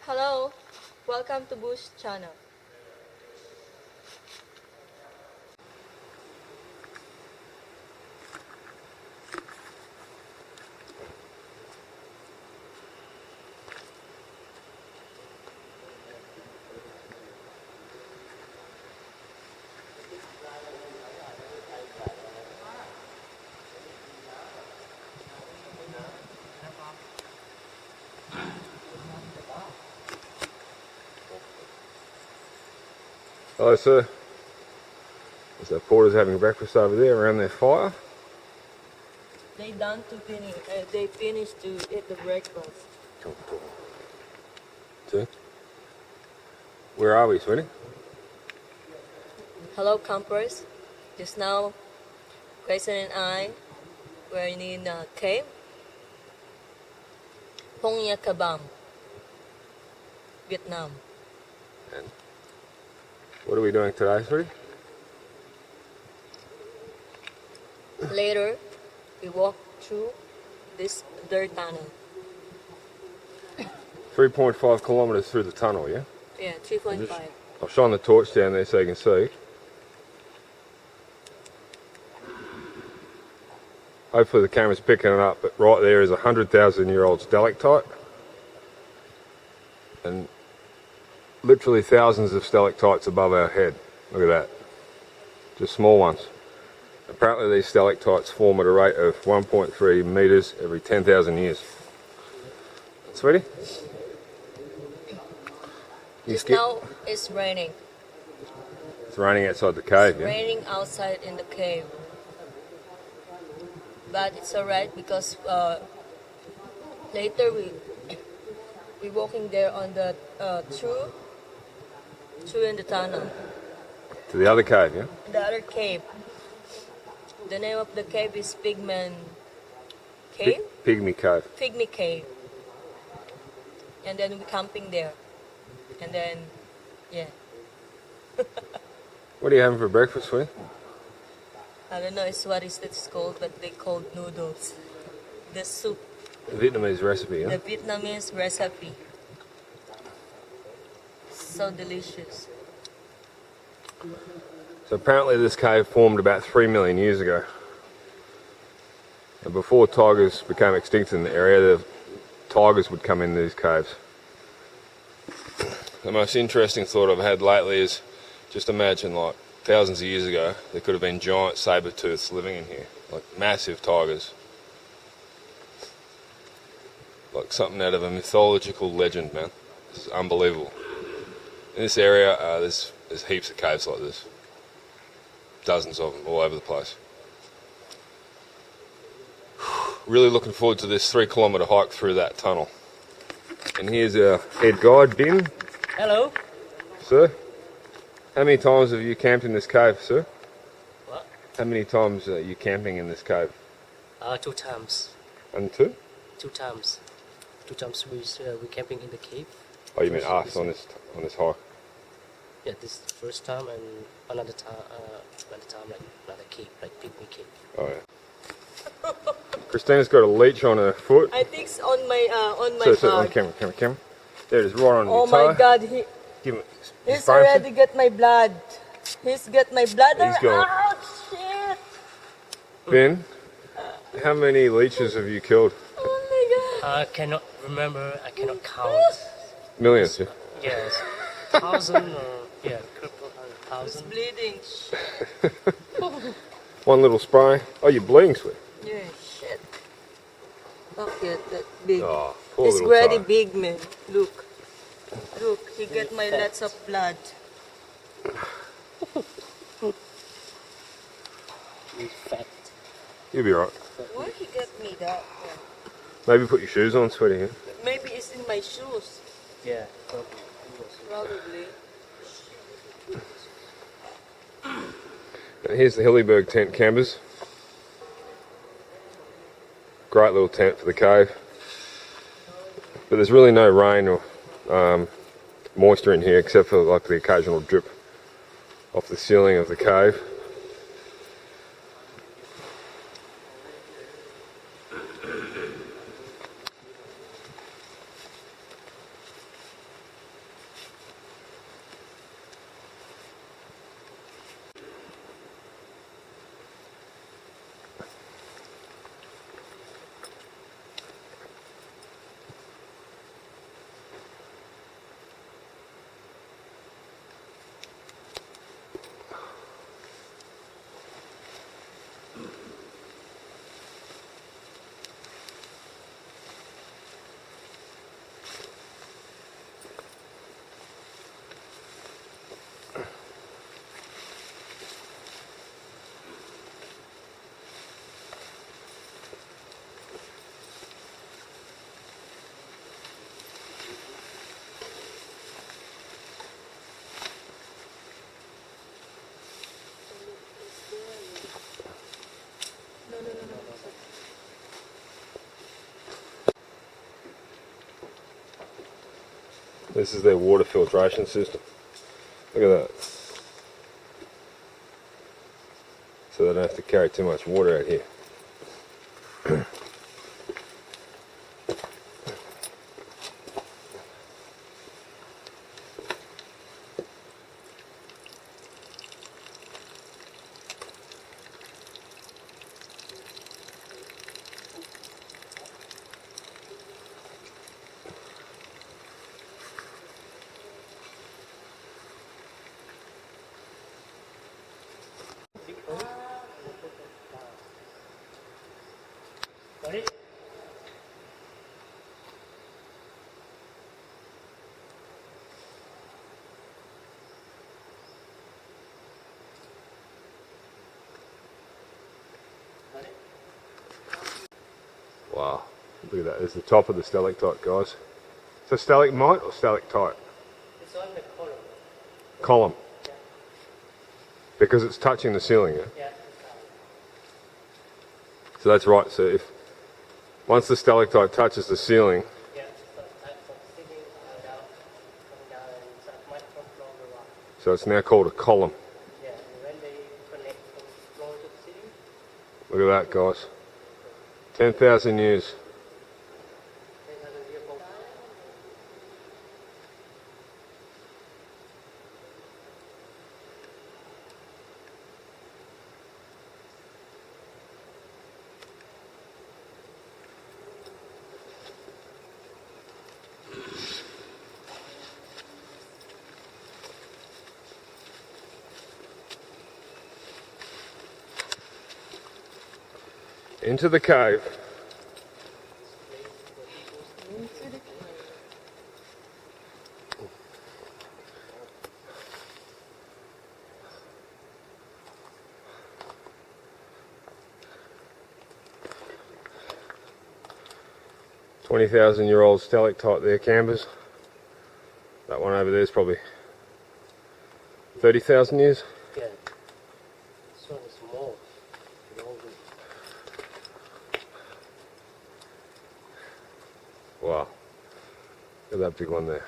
Hello, welcome to Bush channel. Hello, sir. So porters having breakfast over there around their fire. They done to finish. They finished to eat the breakfast. See? Where are we, sweetie? Hello, campers. Just now, Grayson and I were in a cave. Phong Nha-Kebang, Vietnam. And what are we doing today, sweetie? Later, we walked through this dirt tunnel. 3.5 kilometres through the tunnel, yeah? Yeah, 3.5. I'll shine the torch down there so you can see. Hopefully the camera's picking it up, but right there is a 100,000-year-old stalactite. And literally thousands of stalactites above our head. Look at that. Just small ones. Apparently these stalactites form at a rate of 1.3 metres every 10,000 years. Sweetie? Just now, it's raining. It's raining outside the cave, yeah? Raining outside in the cave. But it's alright because later we walking there on the through in the tunnel. To the other cave, yeah? The other cave. The name of the cave is Pigman Cave? Pygmy Cave. Pygmy Cave. And then we camping there. And then, yeah. What are you having for breakfast, sweetie? I don't know what is this called, but they called noodles. The soup. The Vietnamese recipe, yeah? The Vietnamese recipe. So delicious. So apparently this cave formed about 3 million years ago. And before tigers became extinct in the area, the tigers would come in these caves. The most interesting thought I've had lately is just imagine, like, thousands of years ago, there could have been giant saber-tooths living in here, like massive tigers. Like something out of a mythological legend, man. This is unbelievable. In this area, there's heaps of caves like this. Dozens of them all over the place. Really looking forward to this 3-kilometre hike through that tunnel. And here's our head guide, Ben. Hello. Sir, how many times have you camped in this cave, sir? What? How many times are you camping in this cave? 2 times. And two? 2 times. 2 times we camping in the cave. Oh, you mean us on this hike? Yeah, this is the first time, and another time like another cave, like pygmy cave. Oh yeah. Christina's got a leech on her foot. I think it's on my So on heart. camera. There it is, right on your toe. Oh my God, Give it. he's already got my blood. He's got my bladder. He's got- Ouch, shit. Ben, how many leeches have you killed? Oh my God. I cannot remember. I cannot count. Millions. Yeah. Yes, 1,000 or yeah, couple It's 1,000. bleeding. One little spray. Oh, you're bleeding, sweet. Yeah, shit. Look at that big. Oh, poor It's little very toe. big, man. Look. Look, he got my lots of blood. In fact, You'll be right. Why he got me that? Maybe put your shoes on, sweetie. Yeah? Maybe it's in my shoes. yeah, probably. Probably. Now, here's the Hillyberg tent campers. Great little tent for the cave. But there's really no rain or moisture in here except for like the occasional drip off the ceiling of the cave. This is their water filtration system. Look at that. So they don't have to carry too much water out here. Sorry? Wow, look at that. There's the top of the stalactite, guys. It's a stalagmite or stalactite? It's on the column. Column. Yeah. Because it's touching the ceiling, yeah? Yeah. So that's right. So if once the stalactite touches the ceiling, Yeah. Some types of sitting coming down, and some might come from the rock. so it's now called a column. Yeah. And when they connect from floor to the ceiling, Look at that, guys. 10,000 years. they have a vehicle. Into the cave. Into the 20,000-year-old stalactite there, Canvas. That one over there is probably 30,000 years. Yeah. This one is more. Longer. Wow. Look at that big one there.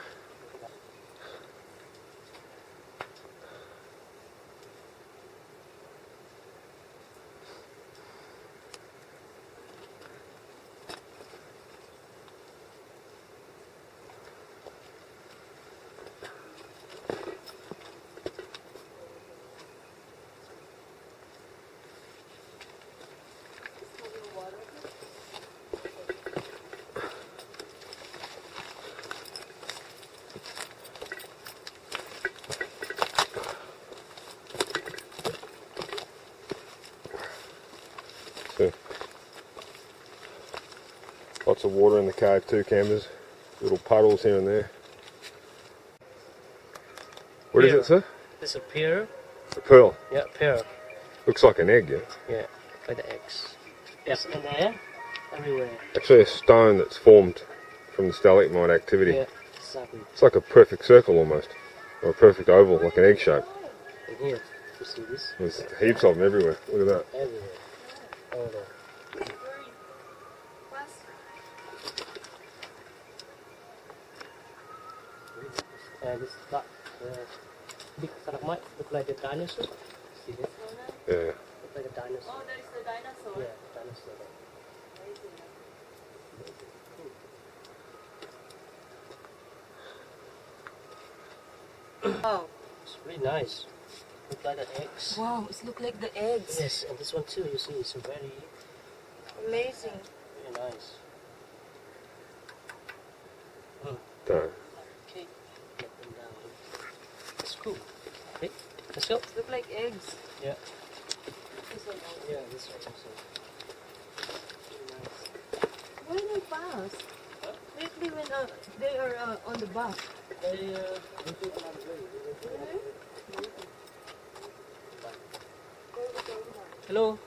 So, lots of water in the cave too, Canvas. Little puddles here and there. What is Pear. it, sir? It's a pear. A pearl. Yeah, pear. Looks like an egg, yeah? Yeah, by the eggs. Yes, and there, everywhere. Actually a stone that's formed from the stalagmite activity. Yeah, exactly. It's like a perfect circle almost. Or a perfect oval, like an egg shape. And here, you see this? There's heaps of them everywhere. Look at that. Everywhere. All there. And this dark, big stalagmite look like a dinosaur. See this? Yeah. Look like a dinosaur. Oh, there is the dinosaur. Yeah, dinosaur. Wow. It's really nice. Look like the eggs. Wow, it looks like the eggs. Yes, and this one too, you see, it's very, Amazing. very nice. Don't. Okay, get them down. It's cool. Okay, let's go. Look like eggs. Yeah. This one also. Yeah, this one also. Very nice. Why they fast? Lately when they are on the bus. They do it another way. Hello.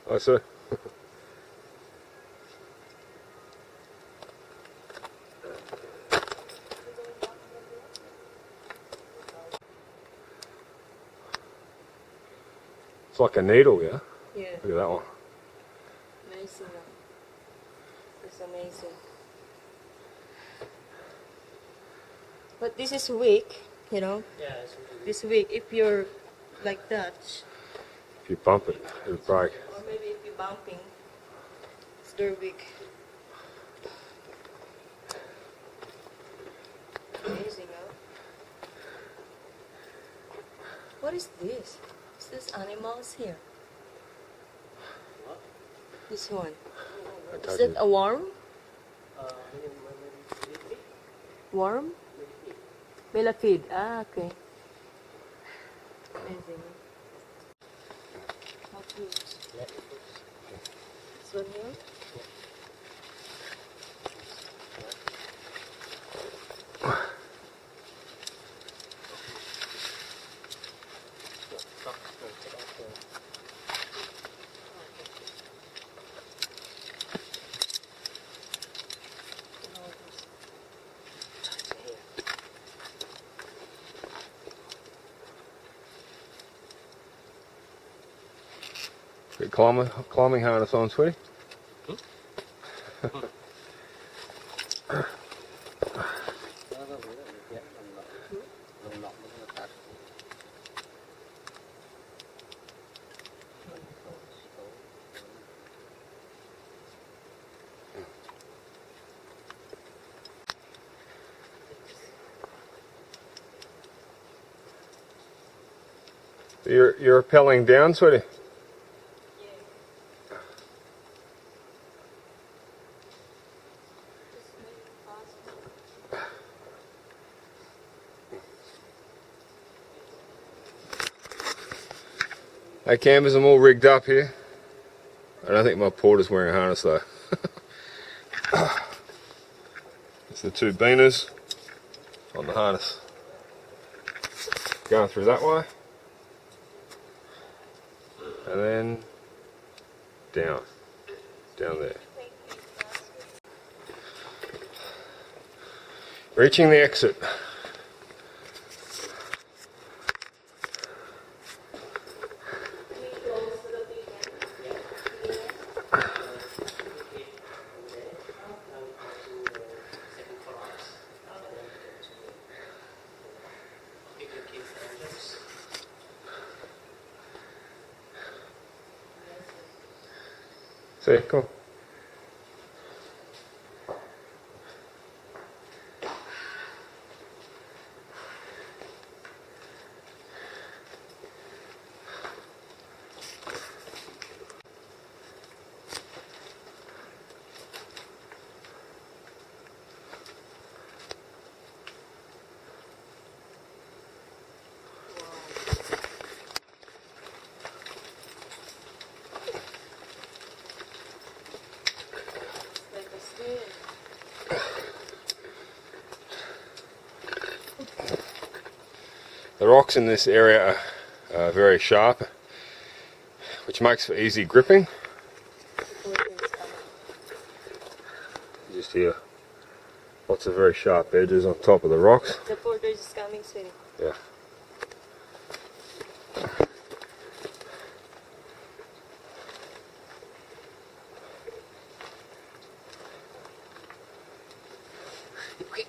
Oh, sir. It's like a needle, yeah? Yeah, Look at that one. amazing. It's amazing. But this is weak, you know. Yeah, it's really This weak. If you're like that, If you bump it, it'll break. or maybe if you're bumping, it's very weak. Amazing, huh? What is this? Is this animals here? what? This one. I Is touch it it. a worm? Maybe Worm? Millipede. Ah, okay. Amazing. How cute. This one here? Get climbing harness on, sweetie. You're rappelling down, sweetie. Hey campers, I'm all rigged up here. I don't think my porter's wearing a harness though. It's the two beaners on the harness. Going through that way. And then down. Down there. Reaching the exit. See, come on. Like a snail. The rocks in this area are very sharp, which makes for easy gripping. You just hear lots of very sharp edges on top of the rocks. The porter is coming, sweetie. Yeah. Okay.